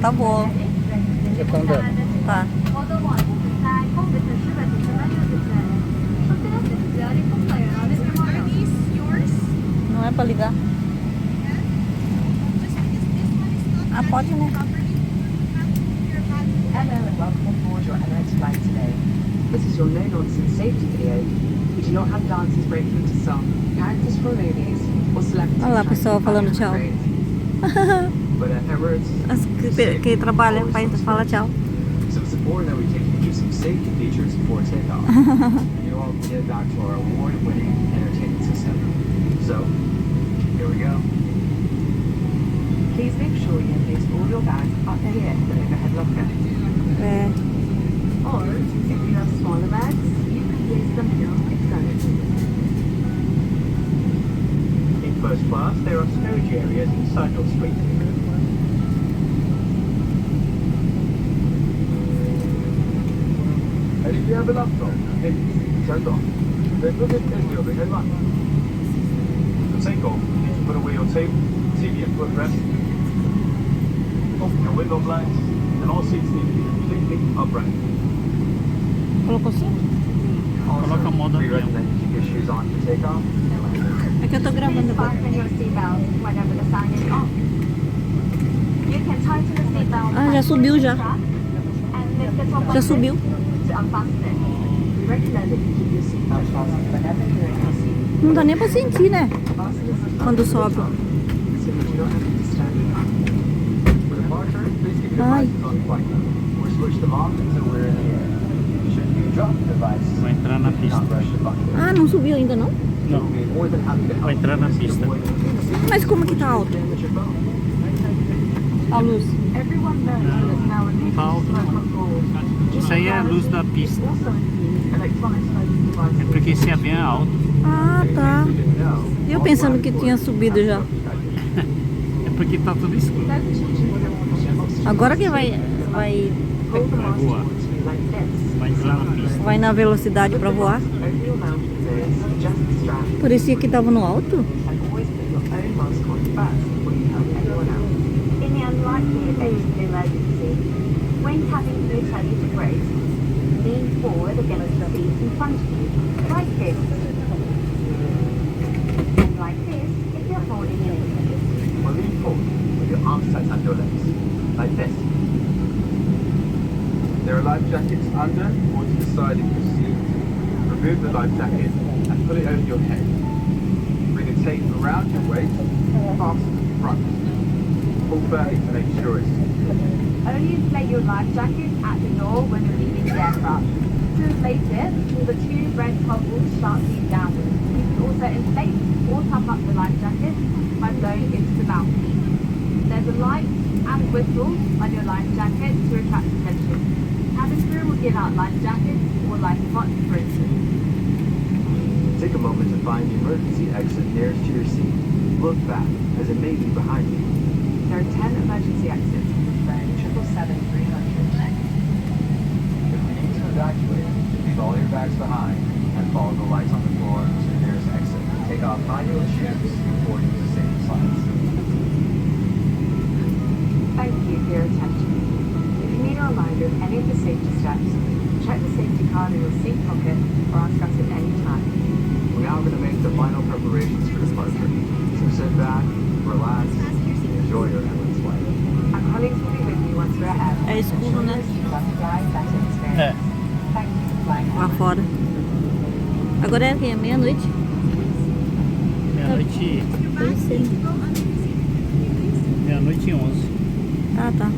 acabou. Já tá andando. Tá. Não é pra ligar? Ah, pode, né? Hello and welcome on board your Emirates flight today. This is your no-nonsense safety video. We do not have dances breaking into song, characters from movies, or celebrities. Olha lá, pessoal falando tchau. But at Emirates, Quem trabalha fala tchau. so it's important that we take you through some safety features before takeoff. You all get back to our award-winning entertainment system. So, here we go. Please make sure you place all your bags up here in the overhead locker. É. Or, if you have smaller bags, you can place them here in front. In first class, there are storage areas inside your suite. And if you have a laptop, it's turned off. Then put it in the overhead locker. For takeoff, you need to put away your table, TV and footrest. Open your window blinds, and all seats need to be completely upright. Colocou assim? Coloca a moda We avião. recommend you keep your shoes on for takeoff and landing. É que eu tô gravando agora. Fasten your seatbelt whenever the sign is off. You can tighten the seatbelt. Ah, já subiu já. And lift the top Já subiu. to unfasten it. We recommend that you keep your seatbelt fastened whenever you're in your seat. Não dá nem pra sentir, né? Fasten the seatbelt Quando sobe. so that you don't have to disturb it. For departure, please keep your Ai. devices on flight. Or switch them off until we're in the air. Should you drop the device, Vai entrar na do pista. not rush the button. Ah, não subiu ainda não? Não. We'll be more than happy to help Vai entrar na you pista. avoid the Mas como que tá alto? damage your phone. A luz. Everyone knows that it's now illegal Tá to alto. smoke on board. Isso aí é a luz da pista. Also use electronic smoking devices. É porque esse avião é alto. Ah, tá. Eu pensando que tinha subido já. É porque tá tudo escuro. Agora que vai Vai voar. Vai entrar na pista. na velocidade pra voar. Parecia que tava no alto. In the unlikely event of an emergency, when cabin crew tell you to brace, lean forward against the seat in front of you, like this. And like this if you're holding it. Or lean forward with your arms tight under your legs, like this. There are life jackets under or to the side of your seat. Remove the life jacket and put it over your head. Bring a tape around your waist, fasten to the front. Pull firmly to make sure it's secure. Only inflate your life jacket at the door when you're leaving the aircraft. To inflate it, pull the two red toggles sharply downwards. You can also inflate or top up the life jacket by blowing into the mouthpiece. There's a light and whistle on your life jacket to attract attention. Cabin crew will give out life jackets or life pots, for instance. Take a moment to find the emergency exit nearest to your seat. Look back, as it may be behind you. There are 10 emergency exits from Boeing 777-300. If you need to evacuate, leave all your bags behind and follow the lights on the floor to the nearest exit. Take off high-heeled shoes before you use the safety slides. Thank you for your attention. If you need a reminder of any of the safety steps, check the safety card in your seat pocket or ask us at any time. We're now going to make the final preparations for departure. So sit back, relax, and enjoy your Emirates flight. Our colleagues will be with you once we're ahead. É escuro, né? É. Thank you for flying. Lá fora. Agora é quem? Meia-noite? Meia-noite. Eu sei. Meia-noite e 11. Ah, tá.